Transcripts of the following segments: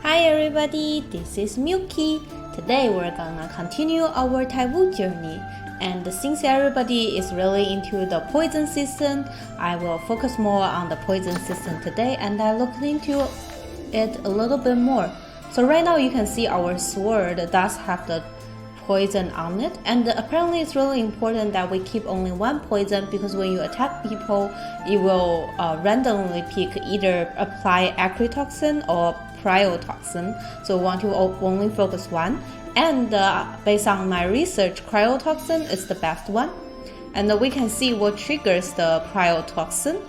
Hi everybody, this is Milky. Today we're gonna continue our Taiwu journey. And since everybody is really into the poison system, I will focus more on the poison system today and I looked into it a little bit more. So right now you can see our sword does have the poison on it, and apparently it's really important that we keep only one poison because when you attack people, it will randomly pick either apply acritoxin or cryotoxin. So we want to only focus one, and based on my research, cryotoxin is the best one. And we can see what triggers the cryotoxin.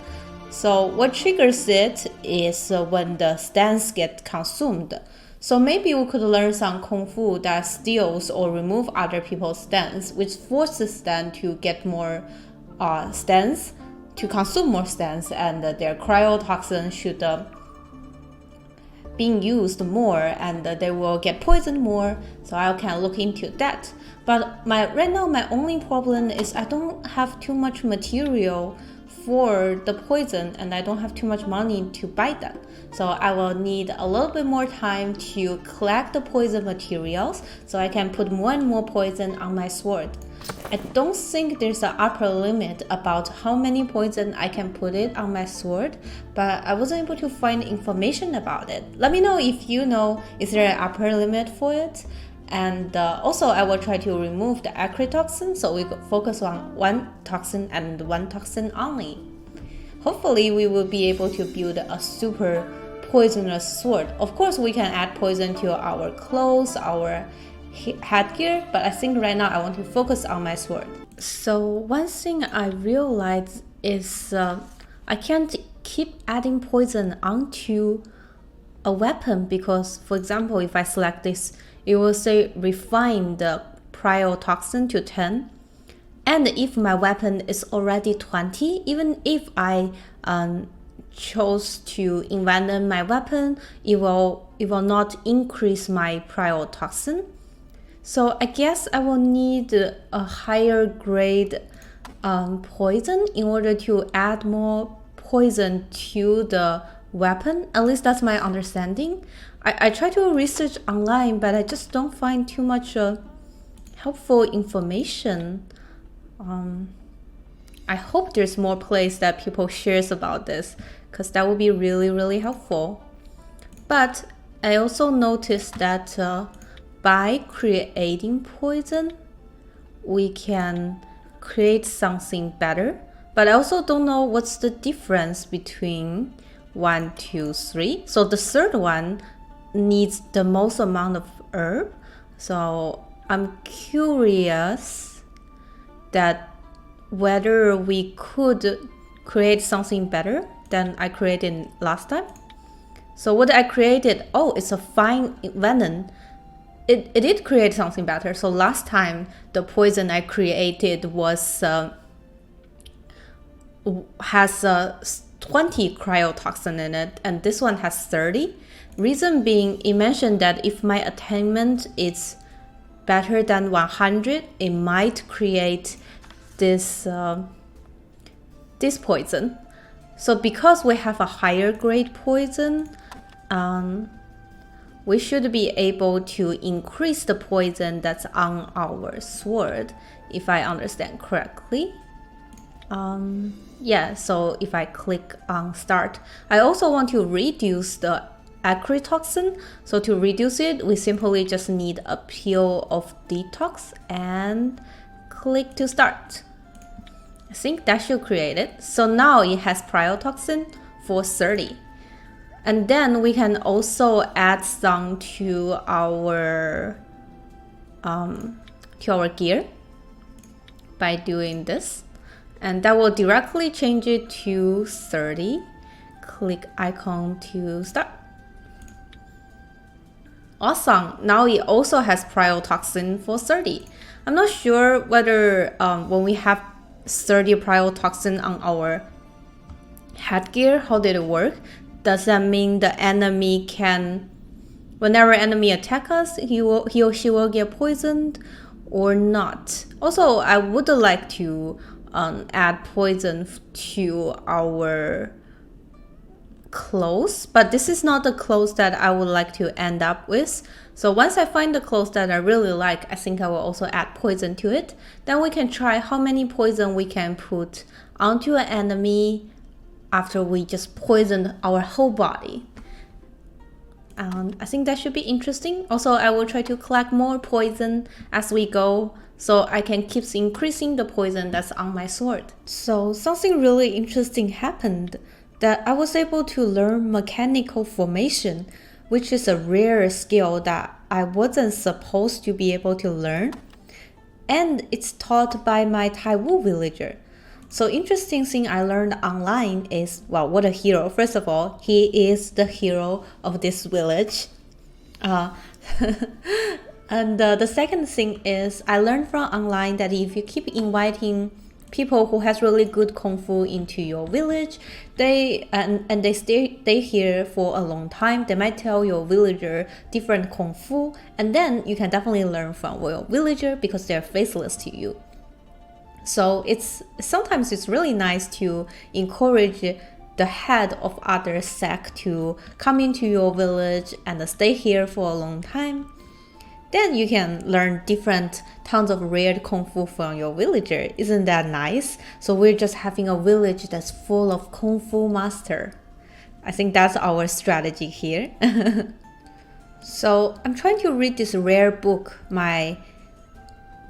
So what triggers it is when the stance get consumed. So maybe we could learn some kung fu that steals or remove other people's stance, which forces them to get more stance, to consume more stance, and their cryotoxin should being used more, and they will get poisoned more. So I can look into that. But right now my only problem is I don't have too much material for the poison, and I don't have too much money to buy that. So I will need a little bit more time to collect the poison materials so I can put more and more poison on my sword. I don't think there's an upper limit about how many poison I can put it on my sword, but I wasn't able to find information about it. Let me know if you know, is there an upper limit for it? And also I will try to remove the acritoxin so we could focus on one toxin and one toxin only. Hopefully we will be able to build a super poisonous sword. Of course we can add poison to our clothes, our headgear, but I think right now I want to focus on my sword. So one thing I realized is I can't keep adding poison onto a weapon because, for example, if I select this, it will say refine the cryotoxin to 10. And if my weapon is already 20, even if I chose to envenom my weapon, it will not increase my cryotoxin. So I guess I will need a higher grade poison in order to add more poison to the weapon. At least that's my understanding. I try to research online, but I just don't find too much helpful information. I hope there's more place that people shares about this, because that would be really, really helpful. But I also noticed that by creating poison, we can create something better. But I also don't know what's the difference between 1, 2, 3. So the third one needs the most amount of herb. So I'm curious that whether we could create something better than I created last time. So what I created, it's a fine venom. It did create something better. So last time the poison I created was has 20 cryotoxin in it, and this one has 30. Reason being, it mentioned that if my attainment is better than 100, it might create this poison. So because we have a higher grade poison, we should be able to increase the poison that's on our sword, if I understand correctly. Yeah, so if I click on start, I also want to reduce the acritoxin. So to reduce it, we simply just need a pill of detox and click to start. I think that should create it. So now it has cryotoxin for 30. And then we can also add some to our gear by doing this. And that will directly change it to 30. Click icon to start. Awesome, now it also has cryotoxin for 30. I'm not sure whether when we have 30 cryotoxin on our headgear, how did it work? Does that mean the enemy can, whenever enemy attack us, he or she will get poisoned or not? Also, I would like to add poison to our clothes, but this is not the clothes that I would like to end up with. So once I find the clothes that I really like, I think I will also add poison to it. Then we can try how many poison we can put onto an enemy after we just poisoned our whole body. I think that should be interesting. Also, I will try to collect more poison as we go, so I can keep increasing the poison that's on my sword. So something really interesting happened, that I was able to learn mechanical formation, which is a rare skill that I wasn't supposed to be able to learn. And it's taught by my Taiwu villager. So interesting thing I learned online is, well, what a hero. First of all, he is the hero of this village. And the second thing is, I learned from online that if you keep inviting people who has really good kung fu into your village, they stay here for a long time, they might tell your villager different kung fu, and then you can definitely learn from your villager because they're faceless to you. So sometimes it's really nice to encourage the head of other sect to come into your village and stay here for a long time. Then you can learn different tons of rare kung fu from your villager. Isn't that nice? So we're just having a village that's full of kung fu master. I think that's our strategy here. So I'm trying to read this rare book my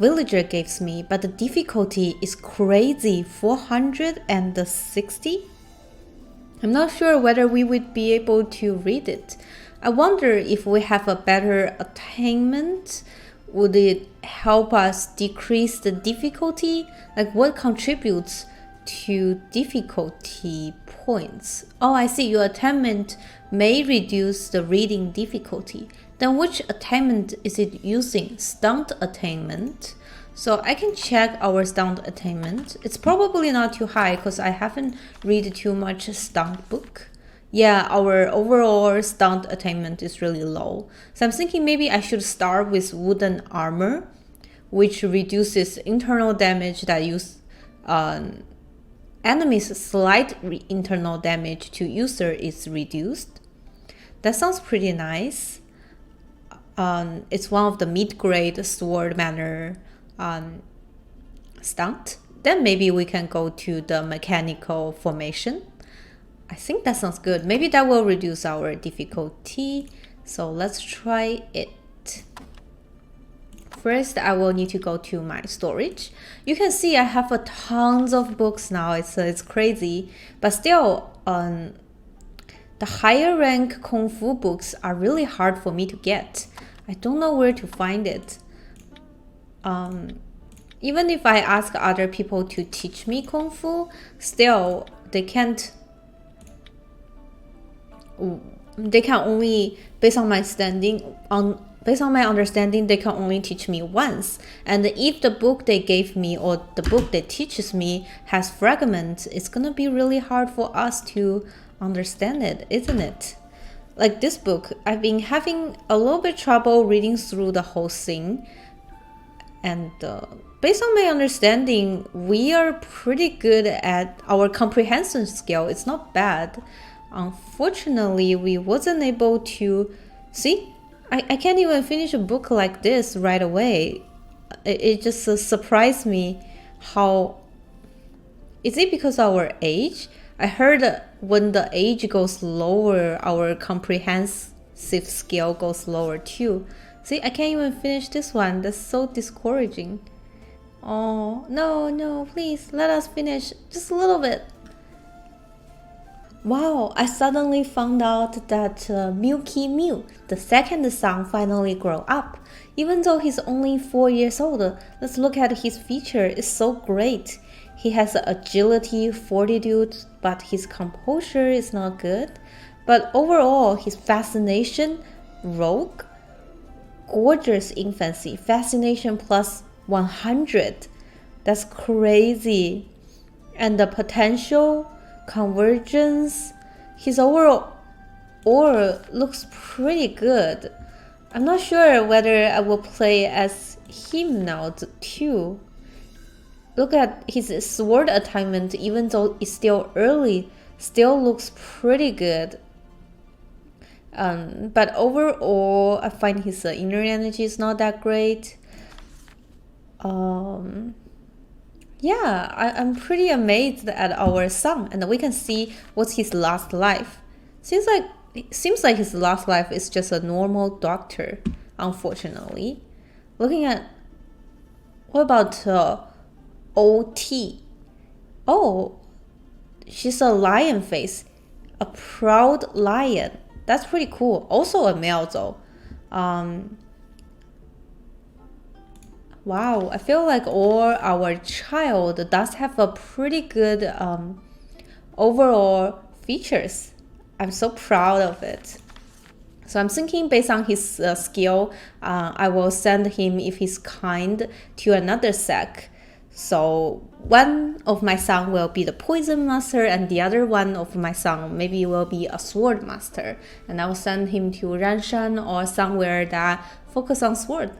villager gives me, but the difficulty is crazy, 460. I'm not sure whether we would be able to read it. I wonder if we have a better attainment, would it help us decrease the difficulty? Like what contributes to difficulty points? Oh, I see, your attainment may reduce the reading difficulty. Then which attainment is it using? Stunt attainment. So I can check our stunt attainment. It's probably not too high because I haven't read too much stunt book. Yeah, our overall stunt attainment is really low. So I'm thinking maybe I should start with wooden armor, which reduces internal damage that use enemies' slight internal damage to user is reduced. That sounds pretty nice. It's one of the mid-grade sword manner stunt. Then maybe we can go to the mechanical formation. I think that sounds good. Maybe that will reduce our difficulty. So let's try it. First, I will need to go to my storage. You can see I have a tons of books now. It's crazy, but still, the higher rank kung fu books are really hard for me to get. I don't know where to find it. Even if I ask other people to teach me kung fu, still they can't. They can only, based on my understanding, they can only teach me once. And if the book they gave me or the book that teaches me has fragments, it's gonna be really hard for us to understand it, isn't it? Like this book, I've been having a little bit trouble reading through the whole thing. And based on my understanding, we are pretty good at our comprehension skill. It's not bad. Unfortunately, we wasn't able to see. I can't even finish a book like this right away. It just surprised me how. Is it because of our age? I heard that when the age goes lower, our comprehensive skill goes lower too. See, I can't even finish this one. That's so discouraging. Oh, no, please, let us finish just a little bit. Wow, I suddenly found out that Milky Mew, the second son, finally grew up. Even though he's only 4 years old, let's look at his feature. It's so great. He has agility, fortitude, but his composure is not good. But overall, his fascination, rogue, gorgeous infancy, fascination plus 100. That's crazy. And the potential, convergence, his overall aura looks pretty good. I'm not sure whether I will play as him now too. Look at his sword attainment, even though it's still early still looks pretty good. But overall, I find his inner energy is not that great. Yeah, I'm pretty amazed at our son, and we can see what's his last life. Seems like his last life is just a normal doctor, unfortunately. Looking at, what about OT? Oh, she's a lion face, a proud lion. That's pretty cool. Also a male though. Wow, I feel like all our child does have a pretty good overall features. I'm so proud of it. So I'm thinking based on his skill, I will send him, if he's kind, to another sec. So one of my son will be the poison master, and the other one of my son maybe will be a sword master. And I will send him to Ranshan or somewhere that focus on sword.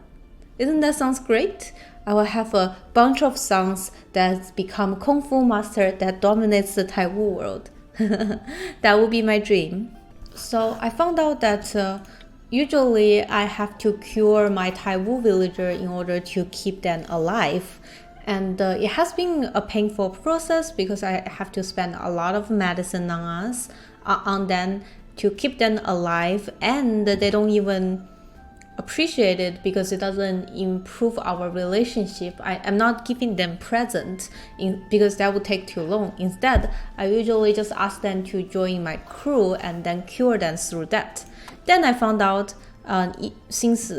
Isn't that sounds great? I will have a bunch of sons that become Kung Fu master that dominates the Taiwu world. That would be my dream. So I found out that usually I have to cure my Taiwu villager in order to keep them alive. And it has been a painful process because I have to spend a lot of medicine on them to keep them alive, and they don't even appreciate it because it doesn't improve our relationship. I'm not giving them present because that would take too long. Instead, I usually just ask them to join my crew and then cure them through that. Then I found out since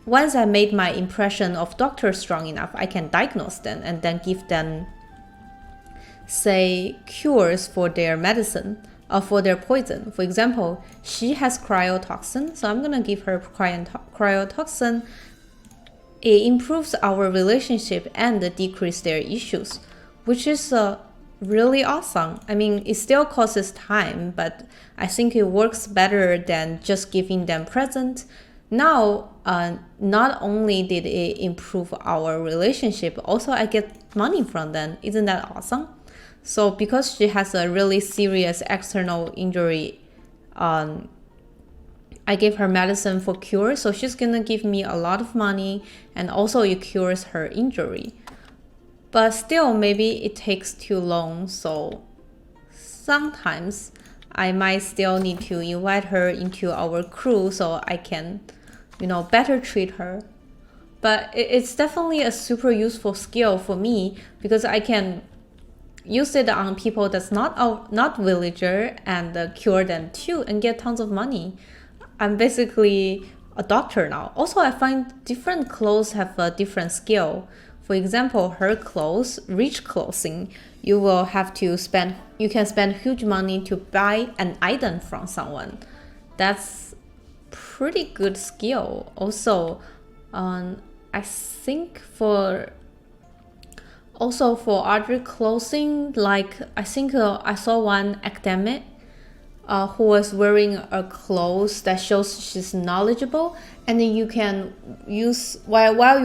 once I made my impression of doctor strong enough, I can diagnose them and then give them, say, cures for their medicine. For their poison. For example, she has cryotoxin, so I'm gonna give her cryotoxin. It improves our relationship and decrease their issues, which is really awesome. I mean, it still causes time, but I think it works better than just giving them present. Now, not only did it improve our relationship, also I get money from them. Isn't that awesome? So because she has a really serious external injury, I gave her medicine for cure. So she's gonna give me a lot of money, and also it cures her injury. But still, maybe it takes too long. So sometimes I might still need to invite her into our crew so I can, better treat her. But it's definitely a super useful skill for me because I can use it on people that's not villager and cure them too and get tons of money. I'm basically a doctor now. Also, I find different clothes have a different skill. For example, her clothes, rich clothing, you can spend huge money to buy an item from someone. That's pretty good skill. Also, I think for other clothing, like I think I saw one academic who was wearing a clothes that shows she's knowledgeable, and then you can use while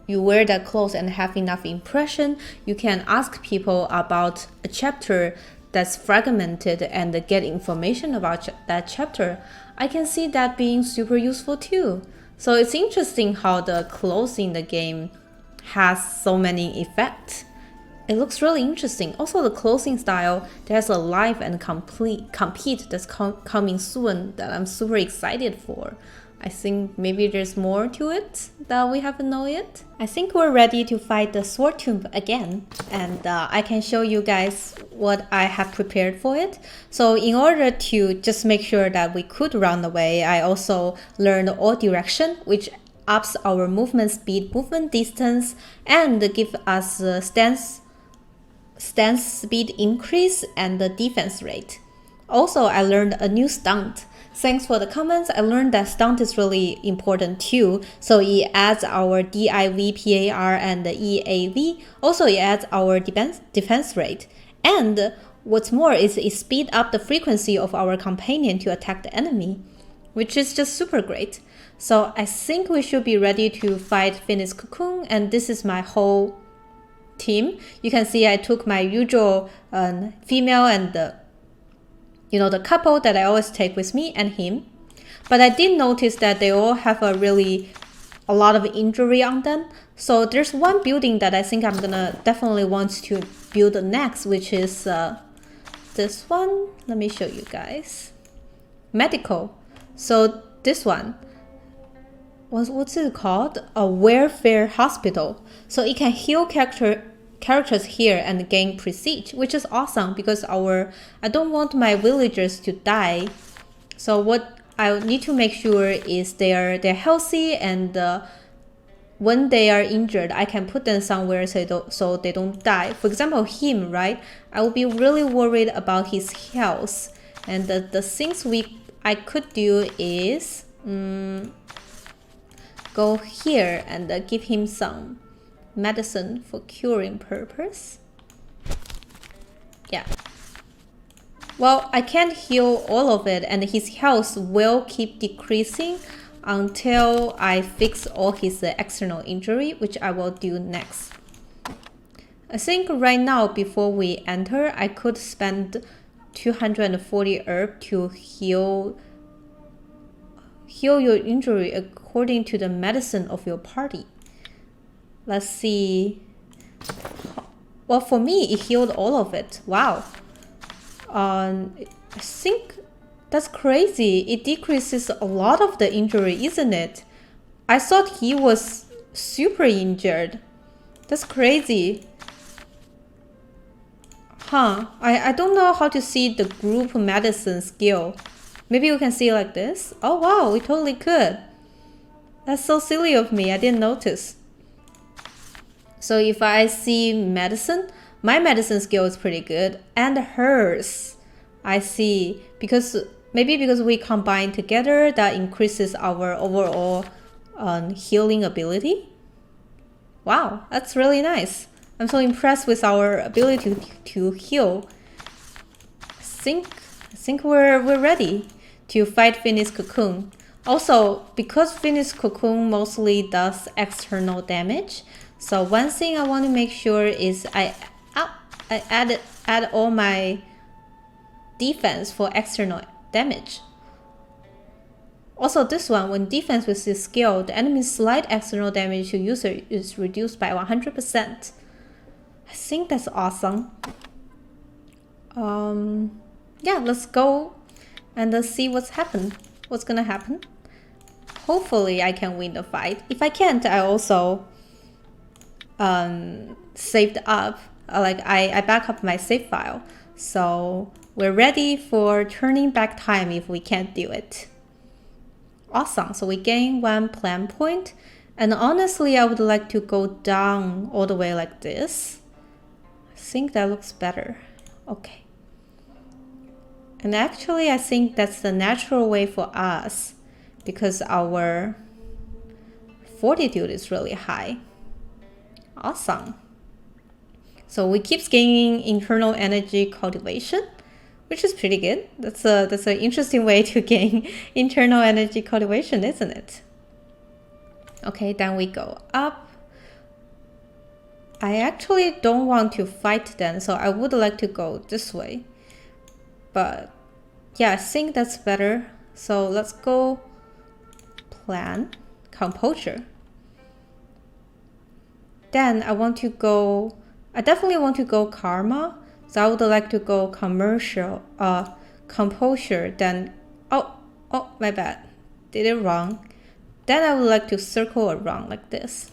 you wear that clothes and have enough impression, you can ask people about a chapter that's fragmented and get information about that chapter. I can see that being super useful too. So it's interesting how the clothes in the game has so many effects. It looks really interesting. Also, the clothing style, there's a live and compete that's coming soon that I'm super excited for. I think maybe there's more to it that we haven't known yet. I think we're ready to fight the sword tomb again, and I can show you guys what I have prepared for it. So in order to just make sure that we could run away, I also learned all direction, which ups our movement speed, movement distance, and give us stance speed increase and the defense rate. Also, I learned a new stunt. Thanks for the comments. I learned that stunt is really important too. So it adds our DIV, PAR, and the EAV. Also, it adds our defense rate. And what's more is it speeds up the frequency of our companion to attack the enemy, which is just super great. So I think we should be ready to finish Cocoon, and this is my whole team. You can see I took my usual female and you know, the couple that I always take with me and him. But I did notice that they all have a lot of injury on them. So there's one building that I think I'm gonna definitely want to build next, which is this one. Let me show you guys. Medical. So this one, what's it called? A welfare hospital. So it can heal characters here and gain prestige, which is awesome because I don't want my villagers to die. So what I need to make sure is they're healthy, and when they are injured, I can put them somewhere so they don't die. For example, him, right? I will be really worried about his health, and the things I could do is go here and give him some medicine for curing purpose. Yeah. Well, I can't heal all of it, and his health will keep decreasing until I fix all his external injury, which I will do next. I think right now, before we enter, I could spend 240 herb to heal your injury according to the medicine of your party. Let's see. Well, for me, it healed all of it. Wow. I think that's crazy. It decreases a lot of the injury, isn't it? I thought he was super injured. That's crazy. Huh. I don't know how to see the group medicine skill. Maybe you can see like this. Oh wow, we totally could. That's so silly of me. I didn't notice. So if I see medicine, my medicine skill is pretty good, and hers, I see, maybe because we combine together, that increases our overall healing ability. Wow, that's really nice. I'm so impressed with our ability to heal. I think we're ready to fight Phoenix Cocoon. Also, because Phoenix Cocoon mostly does external damage, so one thing I want to make sure is I add all my defense for external damage. Also, this one, when defense with this skill, the enemy's slight external damage to user is reduced by 100%. I think that's awesome. Yeah, let's go and see what's gonna happen. Hopefully I can win the fight. If I can't, I also saved up, I back up my save file. So we're ready for turning back time if we can't do it. Awesome, so we gain 1 plan point. And honestly, I would like to go down all the way like this. I think that looks better. Okay. And actually, I think that's the natural way for us because our fortitude is really high. Awesome. So we keep gaining internal energy cultivation, which is pretty good. That's an interesting way to gain internal energy cultivation, isn't it? Okay, then we go up. I actually don't want to fight then, so I would like to go this way. But yeah, I think that's better. So let's go plan, composure. Then I definitely want to go karma. So I would like to go composure. Then, oh, my bad. Did it wrong. Then I would like to circle around like this.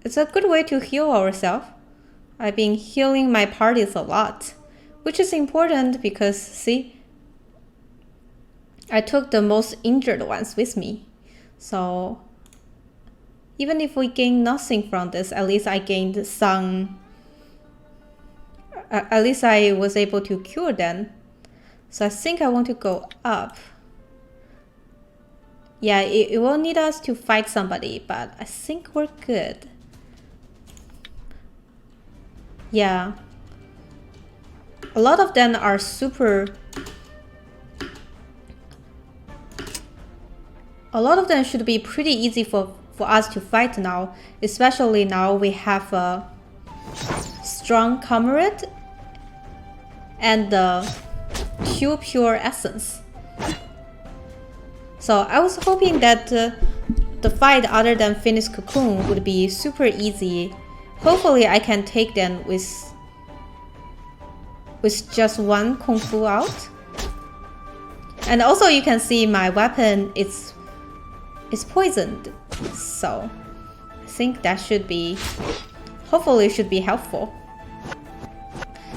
It's a good way to heal ourselves. I've been healing my parties a lot, which is important because, see, I took the most injured ones with me. So even if we gain nothing from this, at least I gained some. At least I was able to cure them. So I think I want to go up. Yeah, it will need us to fight somebody, but I think we're good. Yeah. A lot of them are super... A lot of them should be pretty easy for us to fight now. Especially now we have a strong comrade and pure essence. So I was hoping that the fight other than finish Cocoon would be super easy. Hopefully I can take them with just one Kung Fu out. And also you can see my weapon is poisoned. So I think that should be, hopefully should be helpful.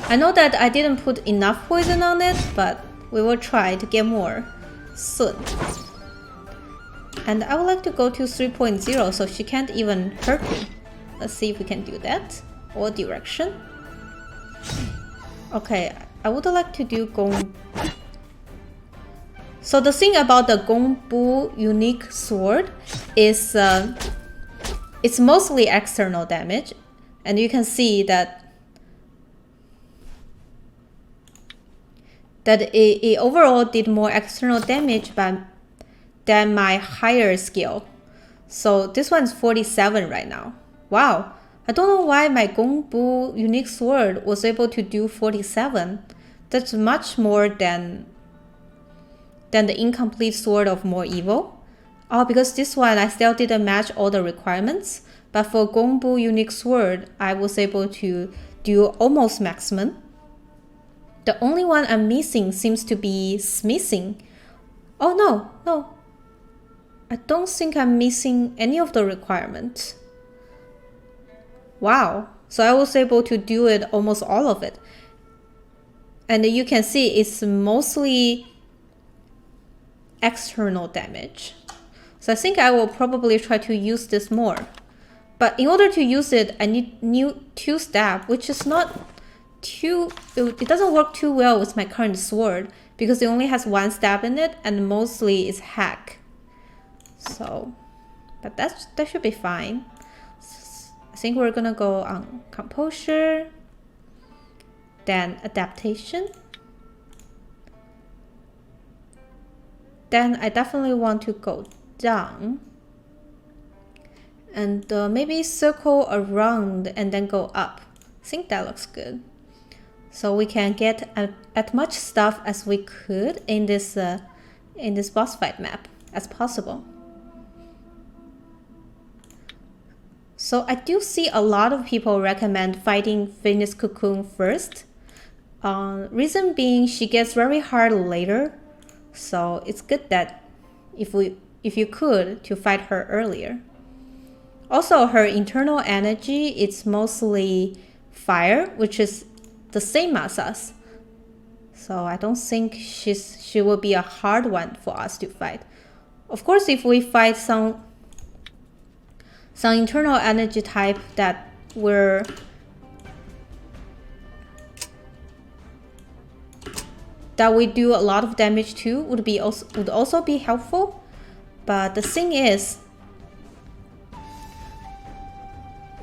I know that I didn't put enough poison on it, but we will try to get more soon. And I would like to go to 3.0 so she can't even hurt me. Let's see if we can do that. Or direction. Okay, I would like to do Gong. So the thing about the Gongbu unique sword is it's mostly external damage. And you can see that it overall did more external damage than my higher skill. So this one's 47 right now. Wow, I don't know why my Gongbu unique sword was able to do 47. That's much more than the incomplete sword of more evil. Oh, because this one I still didn't match all the requirements. But for Gongbu unique sword, I was able to do almost maximum. The only one I'm missing seems to be smithing. Oh no. I don't think I'm missing any of the requirements. Wow. So I was able to do it almost all of it. And you can see it's mostly external damage. So I think I will probably try to use this more. But in order to use it, I need new 2-stab, which is not too, it doesn't work too well with my current sword because it only has 1 stab in it and mostly is hack. So, but that should be fine. I think we're gonna go on composure, then adaptation. Then I definitely want to go down and maybe circle around and then go up. I think that looks good. So we can get as much stuff as we could in this boss fight map as possible. So I do see a lot of people recommend fighting Finish Cocoon first. Reason being she gets very hard later. So it's good that if you could to fight her earlier. Also her internal energy, it's mostly fire, which is the same as us. So I don't think she will be a hard one for us to fight. Of course, if we fight some internal energy type that we do a lot of damage to would also be helpful. But the thing is,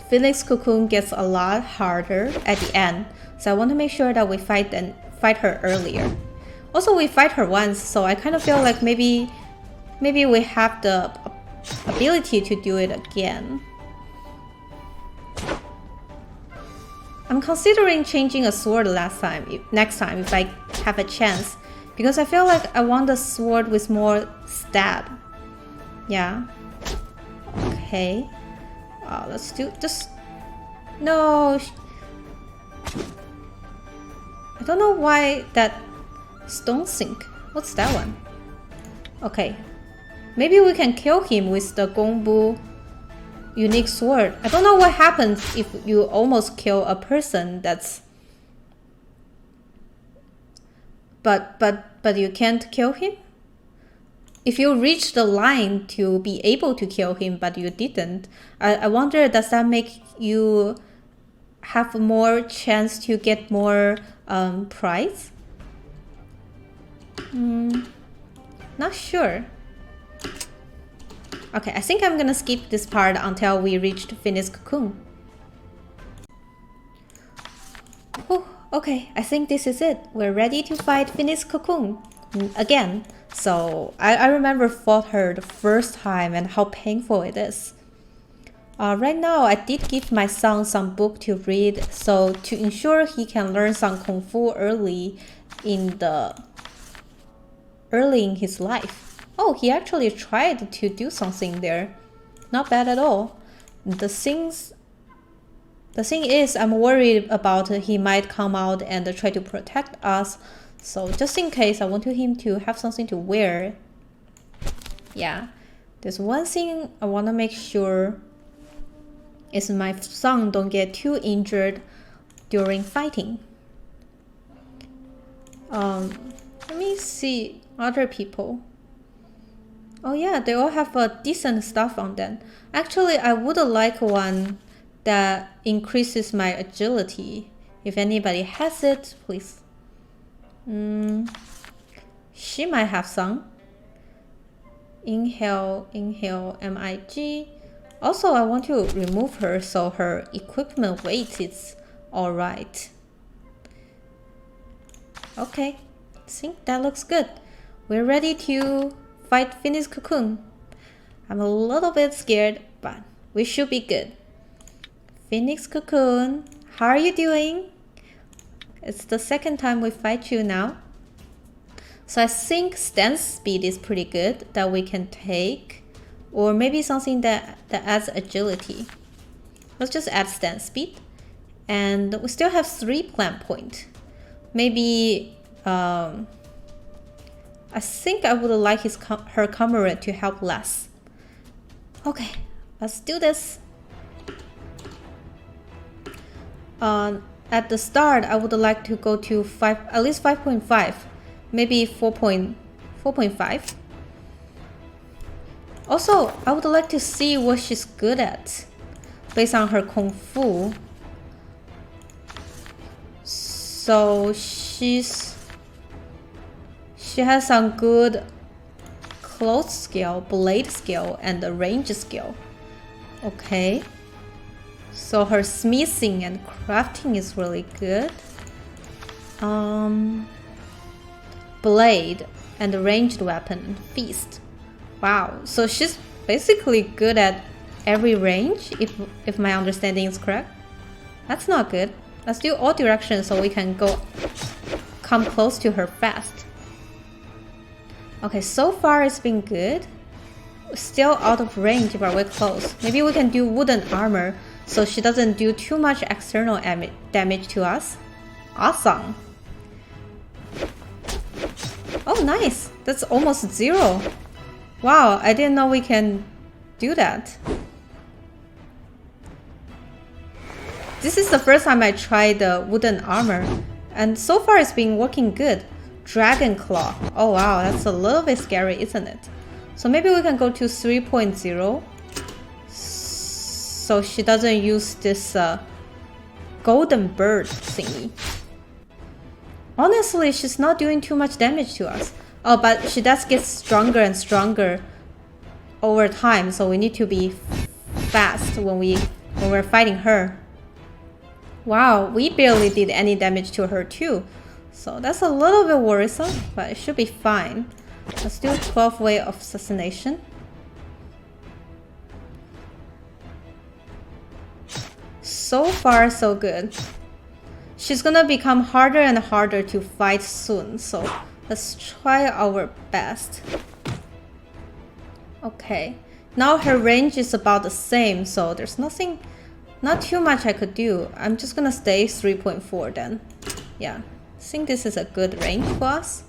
Phoenix Cocoon gets a lot harder at the end, so I want to make sure that we fight her earlier. Also, we fight her once, so I kind of feel like maybe we have the ability to do it again. I'm considering changing a sword next time if I have a chance, because I feel like I want a sword with more stab. Yeah. Okay. Let's do this. No. I don't know why that stone sink. What's that one? Okay. Maybe we can kill him with the Gongbu unique sword. I don't know what happens if you almost kill a person that's... But you can't kill him? If you reach the line to be able to kill him, but you didn't, I wonder, does that make you have more chance to get more prize? Not sure. Okay, I think I'm gonna skip this part until we reach Finish Cocoon. Oh, okay, I think this is it. We're ready to fight Finish Cocoon again. So I remember fought her the first time and how painful it is. Right now, I did give my son some book to read, so to ensure he can learn some Kung Fu early in the early in his life. Oh, he actually tried to do something there. Not bad at all. The thing is, I'm worried about he might come out and try to protect us. So just in case, I want him to have something to wear. Yeah, there's one thing I want to make sure is my son don't get too injured during fighting. Let me see other people. Oh yeah, they all have a decent stuff on them. Actually, I would like one that increases my agility. If anybody has it, please. She might have some. Inhale, inhale, MIG. Also, I want to remove her so her equipment weight is alright. Okay, I think that looks good. We're ready to fight Phoenix Cocoon. I'm a little bit scared, but we should be good. Phoenix Cocoon, how are you doing? It's the second time we fight you now. So I think stance speed is pretty good that we can take. Or maybe something that adds agility. Let's just add stance speed. And we still have 3 plant points. Maybe I think I would like her comrade to help less. Okay, let's do this. At the start, I would like to go to at least 5.5, maybe 4.5. Also, I would like to see what she's good at based on her Kung Fu. So she has some good close skill, blade skill, and the range skill. Okay. So her smithing and crafting is really good. Blade and ranged weapon and feast. Wow, so she's basically good at every range, if my understanding is correct. That's not good. Let's do all directions so we can come close to her fast. Okay, so far it's been good. Still out of range, but we're close. Maybe we can do wooden armor so she doesn't do too much external damage to us. Awesome. Oh, nice. That's almost 0. Wow, I didn't know we can do that. This is the first time I tried the wooden armor, and so far it's been working good. Dragon Claw. Oh wow, that's a little bit scary, isn't it? So maybe we can go to 3.0 so she doesn't use this golden bird thingy. Honestly, she's not doing too much damage to us. Oh, but she does get stronger and stronger over time, so we need to be fast when we're fighting her. Wow, we barely did any damage to her too. So that's a little bit worrisome, but it should be fine. Let's do 12 way of assassination. So far, so good. She's gonna become harder and harder to fight soon, so let's try our best. Okay, now her range is about the same, so there's not too much I could do. I'm just gonna stay 3.4 then. Yeah, I think this is a good range for us.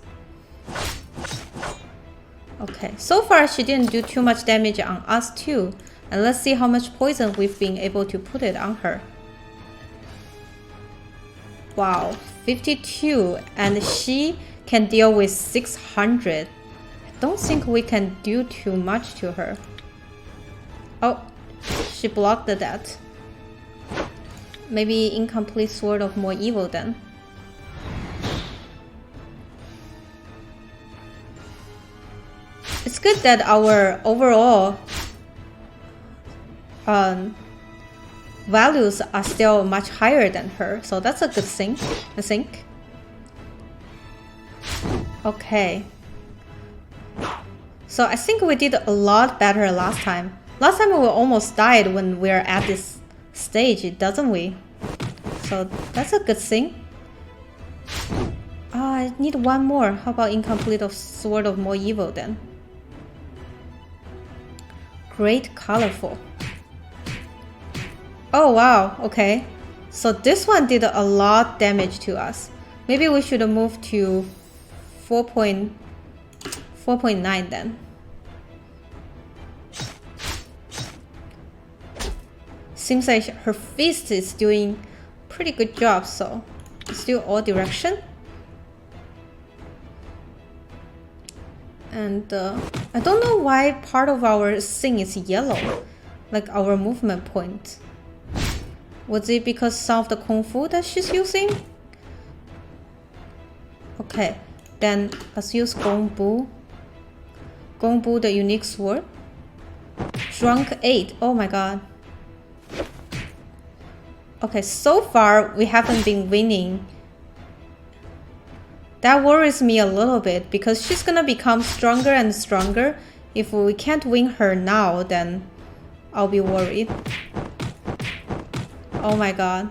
Okay, so far she didn't do too much damage on us too. And let's see how much poison we've been able to put it on her. Wow, 52, and she can deal with 600. I don't think we can do too much to her. Oh, she blocked that. Maybe incomplete sword of more evil then. It's good that our overall values are still much higher than her, so that's a good thing, I think. Okay. So I think we did a lot better last time. Last time we almost died when we were at this stage, doesn't we? So that's a good thing. I need one more. How about incomplete of Sword of More Evil then? Great colorful. Oh wow, okay. So this one did a lot damage to us. Maybe we should move to 4.9 then. Seems like her fist is doing pretty good job, so let's do all direction. And I don't know why part of our thing is yellow, like our movement point. Was it because some of the Kung Fu that she's using? Okay, then let's use Gong Bu. Gong Bu, the unique sword. Drunk 8, oh my god. Okay, so far we haven't been winning. That worries me a little bit because she's gonna become stronger and stronger. If we can't win her now, then I'll be worried. Oh my god.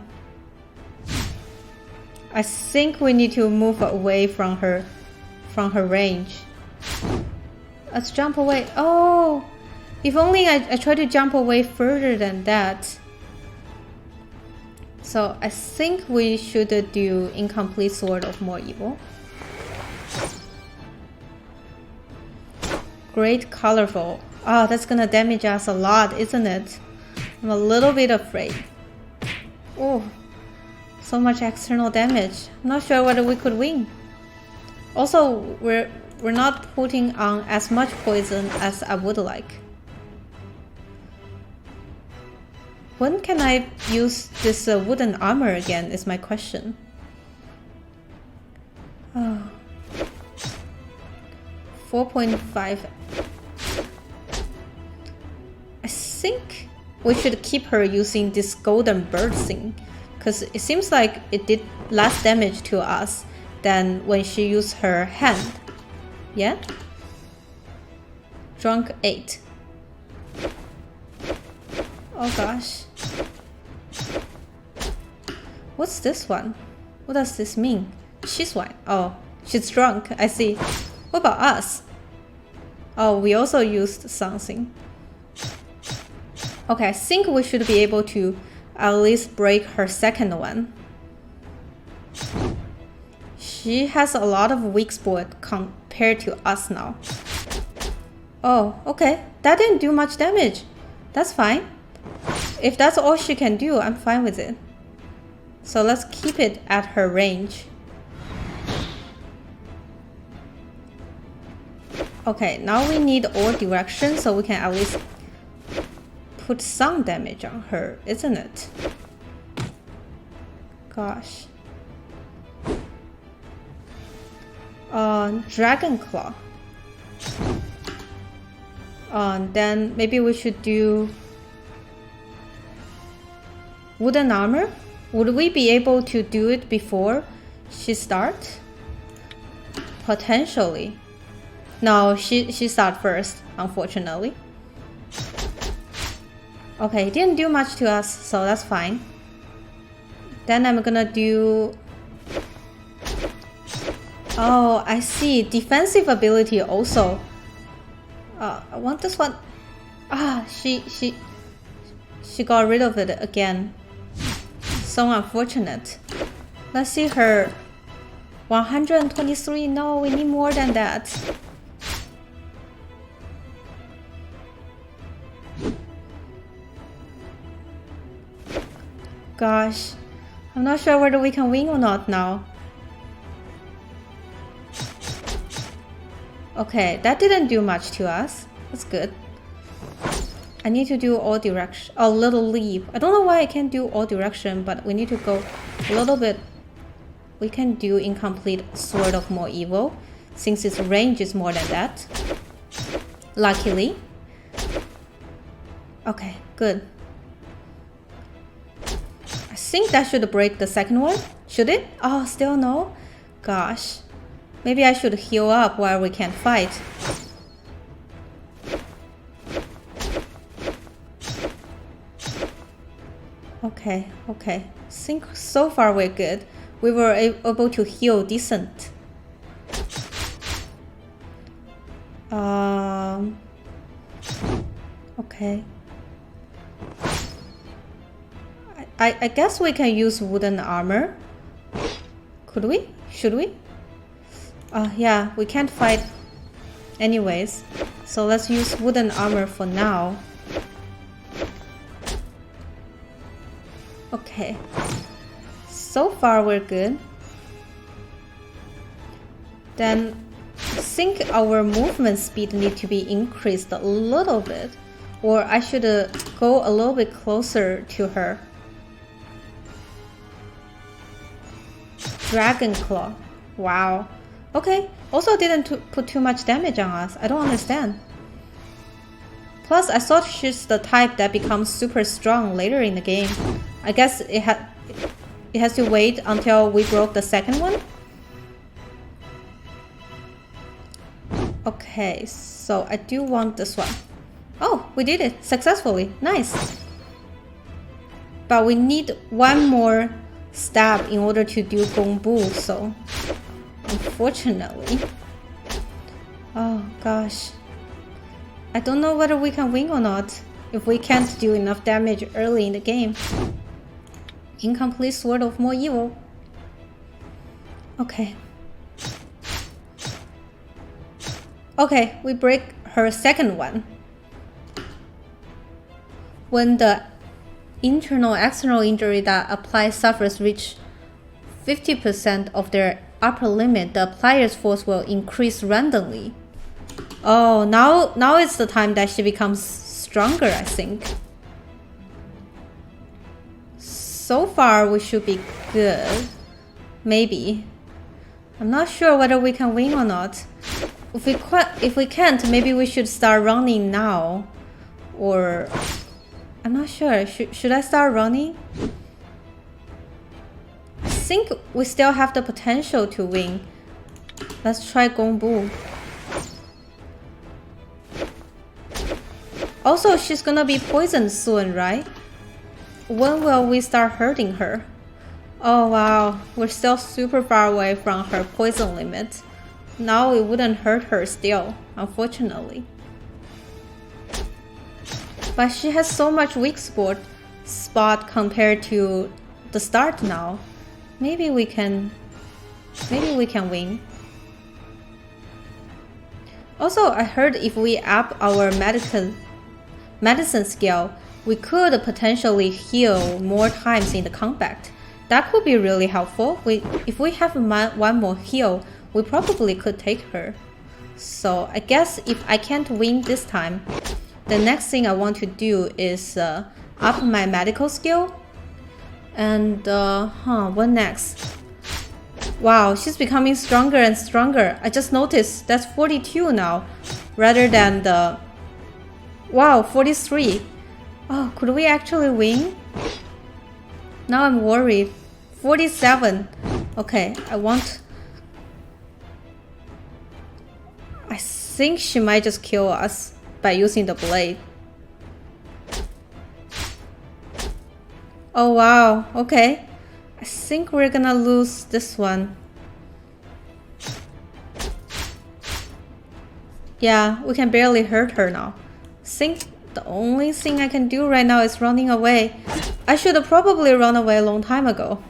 I think we need to move away from her range. Let's jump away. Oh! If only I try to jump away further than that. So I think we should do incomplete Sword of More Evil. Great colorful. Oh, that's gonna damage us a lot, isn't it? I'm a little bit afraid. Oh, so much external damage. I'm not sure whether we could win. Also, we're not putting on as much poison as I would like. When can I use this wooden armor again is my question. Oh. 4.5. I think we should keep her using this golden bird thing, because it seems like it did less damage to us than when she used her hand. Yeah? Drunk 8. Oh gosh. What's this one? What does this mean? She's wine. Oh, she's drunk. I see. What about us? Oh, we also used something. Okay, I think we should be able to at least break her second one. She has a lot of weak spot compared to us now. Oh, okay. That didn't do much damage. That's fine. If that's all she can do, I'm fine with it. So let's keep it at her range. Okay, now we need all directions so we can at least put some damage on her, isn't it? Gosh. Dragon Claw. Then maybe we should do wooden armor. Would we be able to do it before she starts? Potentially. No, she started first, unfortunately. Okay, it didn't do much to us, so that's fine. Then I'm gonna do... Oh, I see. Defensive ability also. I want this one. Ah, she got rid of it again. So unfortunate. Let's see her. 123. No, we need more than that. Gosh, I'm not sure whether we can win or not now. Okay, that didn't do much to us. That's good. I need to do all direction. A little leap. I don't know why I can't do all direction, but we need to go a little bit. We can do incomplete Sword of More Evil, since its range is more than that. Luckily. Okay, good. I think that should break the second one. Should it? Oh, still no? Gosh. Maybe I should heal up while we can fight. Okay. Think so far we're good. we were able to heal decent. Okay. I guess we can use wooden armor. Could we? Should we? Yeah, we can't fight anyways. So let's use wooden armor for now. Okay. So far we're good. Then I think our movement speed needs to be increased a little bit. Or I should go a little bit closer to her. Dragon Claw. Wow. Okay. Also didn't put too much damage on us. I don't understand. Plus, I thought she's the type that becomes super strong later in the game. I guess it has to wait until we broke the second one. Okay, so I do want this one. Oh, we did it successfully. Nice. But we need one more stab in order to do Gongbu, so unfortunately. Oh gosh. I don't know whether we can win or not if we can't do enough damage early in the game. Incomplete Sword of More Evil. Okay. Okay, we break her second one. When the internal external injury that applies suffers reach 50% of their upper limit, the applier's force will increase randomly. Oh, now it's the time that she becomes stronger, I think. So far we should be good. Maybe. I'm not sure whether we can win or not. If we can't, maybe we should start running now. Or I'm not sure. Should I start running? I think we still have the potential to win. Let's try Gongbu. Also, she's gonna be poisoned soon, right? When will we start hurting her? Oh wow, we're still super far away from her poison limit. Now it wouldn't hurt her still, unfortunately. But she has so much weak spot compared to the start now. Maybe we can win. Also, I heard if we up our medicine skill, we could potentially heal more times in the combat. That could be really helpful. If we have one more heal, we probably could take her. So I guess if I can't win this time, the next thing I want to do is up my medical skill. And what next? Wow, she's becoming stronger and stronger. I just noticed that's 42 now, rather than the 43. Oh, could we actually win? Now I'm worried. 47. Okay, I think she might just kill us by using the blade. Oh wow, okay. I think we're gonna lose this one. Yeah, we can barely hurt her now. I think the only thing I can do right now is running away. I should have probably run away a long time ago.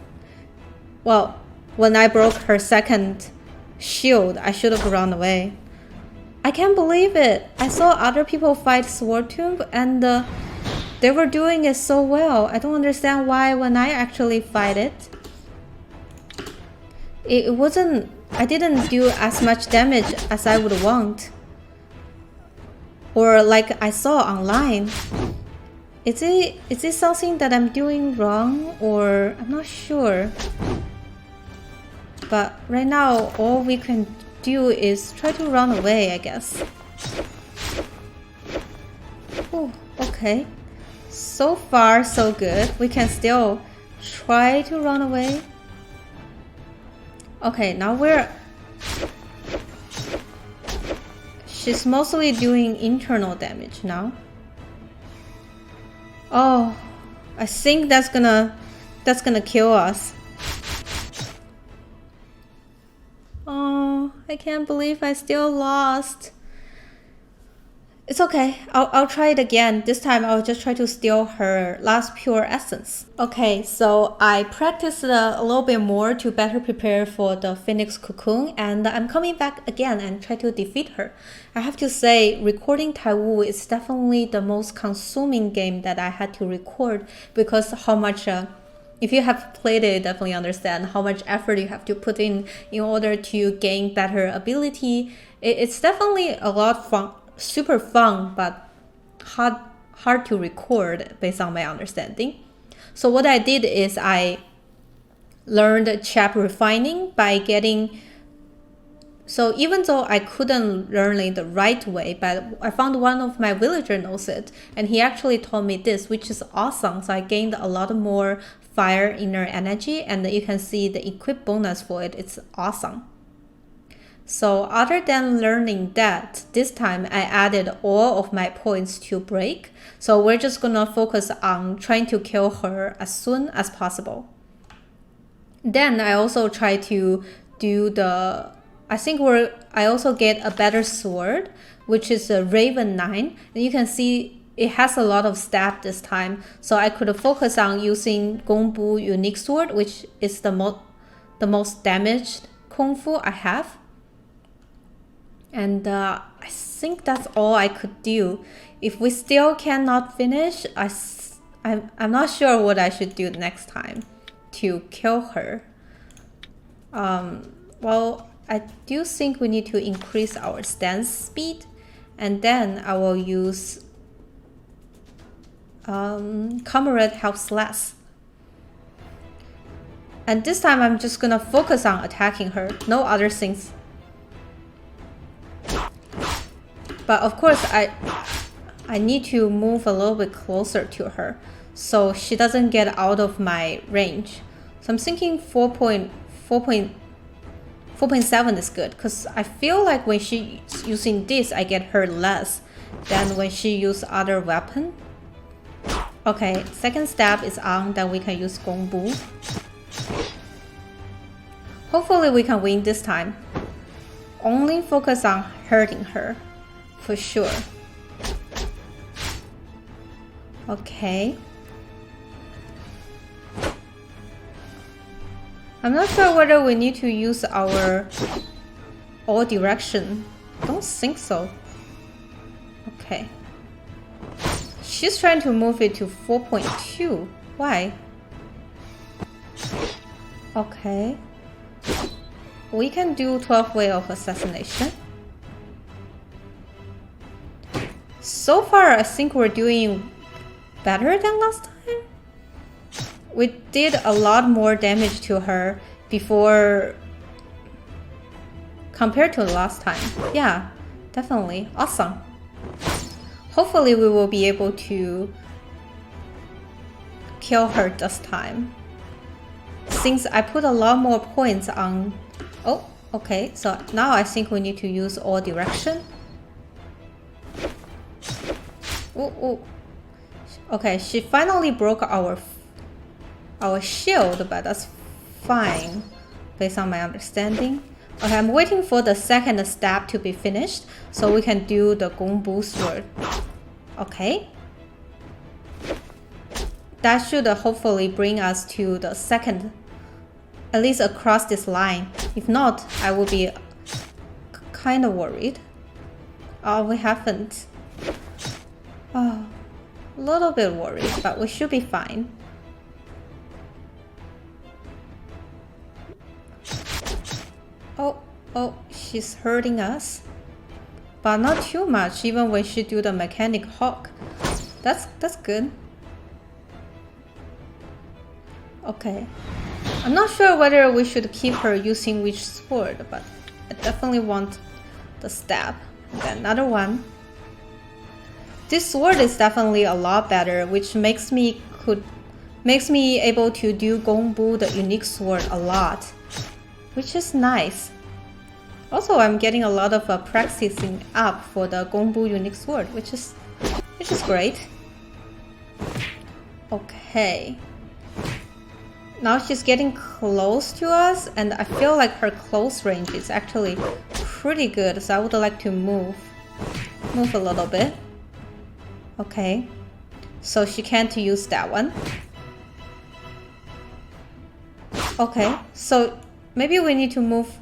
Well, when I broke her second shield, I should have run away. I can't believe it. I saw other people fight Sword Tomb and they were doing it so well. I don't understand why when I actually fight it, I didn't do as much damage as I would want. Or like I saw online. Is it something that I'm doing wrong, or I'm not sure. But right now all we can do is try to run away, I guess. Oh, okay. So far so good. We can still try to run away. Okay, now she's mostly doing internal damage now. Oh, I think that's gonna kill us. I can't believe I still lost. It's okay. I'll try it again. This time I'll just try to steal her last pure essence. Okay, so I practiced a little bit more to better prepare for the Phoenix Cocoon, and I'm coming back again and try to defeat her. I have to say, recording Taiwu is definitely the most consuming game that I had to record, because how much if you have played it, definitely understand how much effort you have to put in order to gain better ability. It's definitely a lot of fun. Super fun, but hard to record based on my understanding. So what I did is I learned chap refining by getting. So even though I couldn't learn it the right way, but I found one of my villager knows it, and he actually taught me this, which is awesome. So I gained a lot more fire inner energy, and you can see the equip bonus for it. It's awesome. So other than learning that, this time I added all of my points to break. So we're just gonna focus on trying to kill her as soon as possible. Then I also try to do the, I also get a better sword, which is a Raven 9. And you can see it has a lot of stab this time. So I could focus on using Gongbu unique sword, which is the most damaged Kung Fu I have. And I think that's all I could do. If we still cannot finish, I'm not sure what I should do next time to kill her. Well, I do think we need to increase our stance speed, and then I will use Comrade helps less. And this time I'm just gonna focus on attacking her, no other things. But of course, I need to move a little bit closer to her so she doesn't get out of my range. So I'm thinking 4.7 is good, because I feel like when she's using this, I get her less than when she use other weapon. Okay, second stab is on, then we can use Gongbu. Hopefully we can win this time. Only focus on hurting her. For sure. Okay. I'm not sure whether we need to use our all direction. Don't think so. Okay. She's trying to move it to 4.2. Why? Okay. We can do 12 way of assassination. So far, I think we're doing better than last time. We did a lot more damage to her before compared to last time. Yeah, definitely. Awesome. Hopefully we will be able to kill her this time. Since I put a lot more points on... Oh, okay. So now I think we need to use all direction. Ooh. Okay, she finally broke our shield, but that's fine based on my understanding. Okay, I'm waiting for the second stab to be finished so we can do the Gongbu sword. Okay. That should hopefully bring us to the second, at least across this line. If not, I will be kind of worried. Oh, we haven't. Oh, a little bit worried, but we should be fine. Oh, she's hurting us. But not too much, even when she do the mechanic hawk. That's good. Okay. I'm not sure whether we should keep her using which sword, but I definitely want the stab. Okay, another one. This sword is definitely a lot better, which makes me able to do Gongbu, the unique sword, a lot, which is nice. Also, I'm getting a lot of practicing up for the Gongbu unique sword, which is great. Okay. Now she's getting close to us, and I feel like her close range is actually pretty good, so I would like to move a little bit. Okay, so she can't use that one. Okay, so maybe we need to move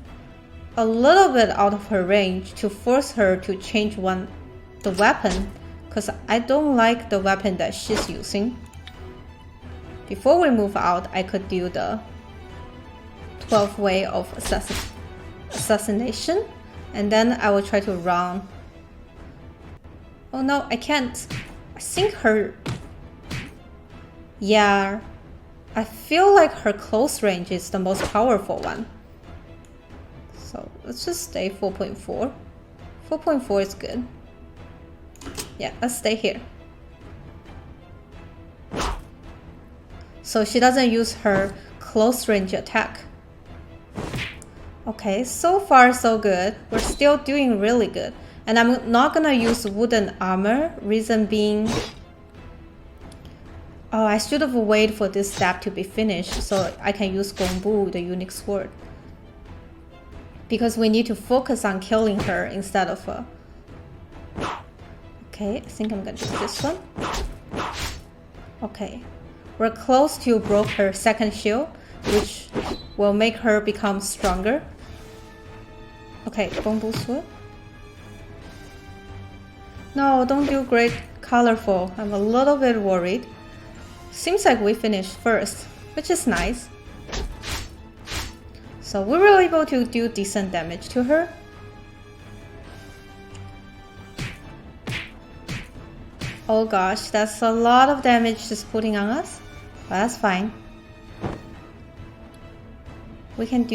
a little bit out of her range to force her to change the weapon, because I don't like the weapon that she's using. Before we move out, I could do the 12th way of assassination, and then I will try to run. Oh no, I can't. I think her... Yeah, I feel like her close range is the most powerful one. So let's just stay 4.4. 4.4 is good. Yeah, let's stay here. So she doesn't use her close range attack. Okay, so far so good. We're still doing really good. And I'm not gonna use wooden armor, reason being... Oh, I should have waited for this step to be finished so I can use Gongbu, the unique sword. Because we need to focus on killing her instead of... Okay, I think I'm gonna do this one. Okay. We're close to broke her second shield, which will make her become stronger. Okay, Gongbu sword. No, don't do great colorful. I'm a little bit worried. Seems like we finished first, which is nice. So we were able to do decent damage to her. Oh gosh, that's a lot of damage she's putting on us. But that's fine. We can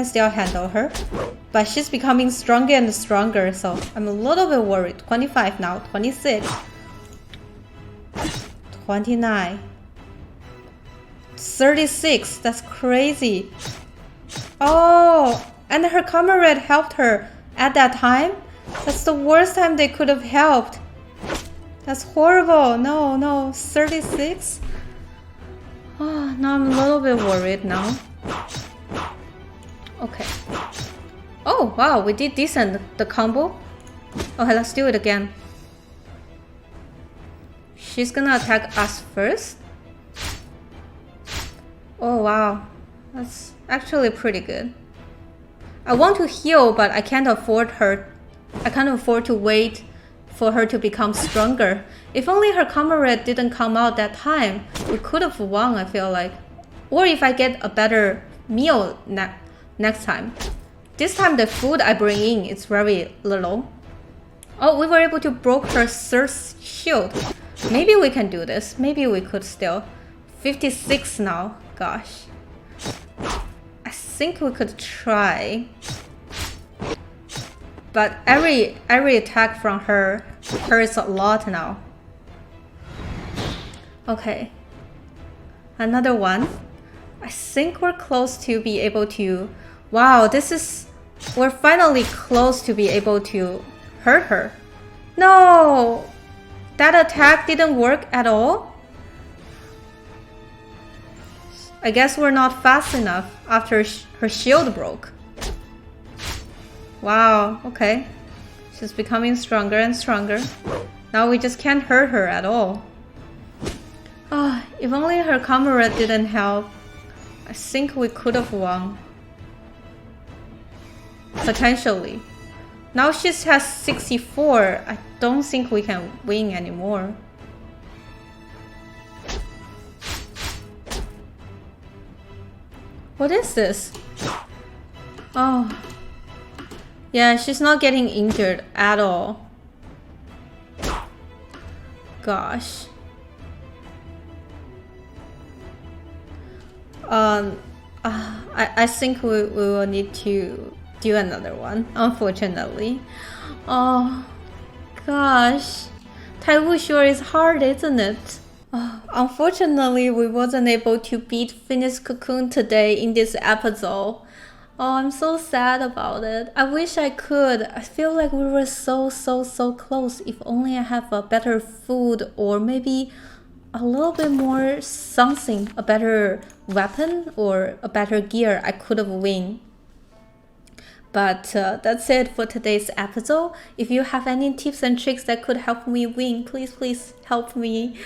still handle her. But she's becoming stronger and stronger, so I'm a little bit worried. 25 now, 26. 29. 36, that's crazy. Oh, and her comrade helped her at that time? That's the worst time they could have helped. That's horrible. No, no, 36? Oh, now I'm a little bit worried now. Okay. Oh, wow, we did decent, the combo. Okay, let's do it again. She's gonna attack us first. Oh, wow. That's actually pretty good. I want to heal, but I can't afford her. I can't afford to wait for her to become stronger. If only her comrade didn't come out that time, we could have won, I feel like. Or if I get a better meal next time. This time the food I bring in is very little. Oh, we were able to break her third shield. Maybe we can do this. Maybe we could still. 56 now. Gosh. I think we could try. But every attack from her hurts a lot now. Okay. Another one. I think we're close to be able to... Wow, we're finally close to be able to hurt her. No! That attack didn't work at all? I guess we're not fast enough after her shield broke. Wow, okay. She's becoming stronger and stronger. Now we just can't hurt her at all. Ah, oh, if only her comrade didn't help. I think we could have won. Potentially. Now she has 64. I don't think we can win anymore. What is this? Oh. Yeah, she's not getting injured at all. Gosh. I think we will need to do another one, unfortunately. Oh, gosh. Taiwu sure is hard, isn't it? Oh, unfortunately, we wasn't able to finish Cocoon today in this episode. Oh, I'm so sad about it. I wish I could. I feel like we were so close. If only I have a better food or maybe a little bit more something, a better weapon or a better gear, I could have win. But that's it for today's episode. If you have any tips and tricks that could help me win, please help me.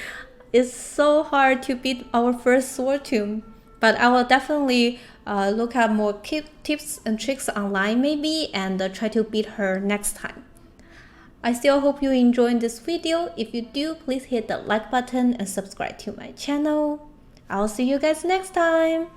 It's so hard to beat our first sword tomb. But I will definitely look at more tips and tricks online maybe and try to beat her next time. I still hope you enjoyed this video. If you do, please hit the like button and subscribe to my channel. I'll see you guys next time.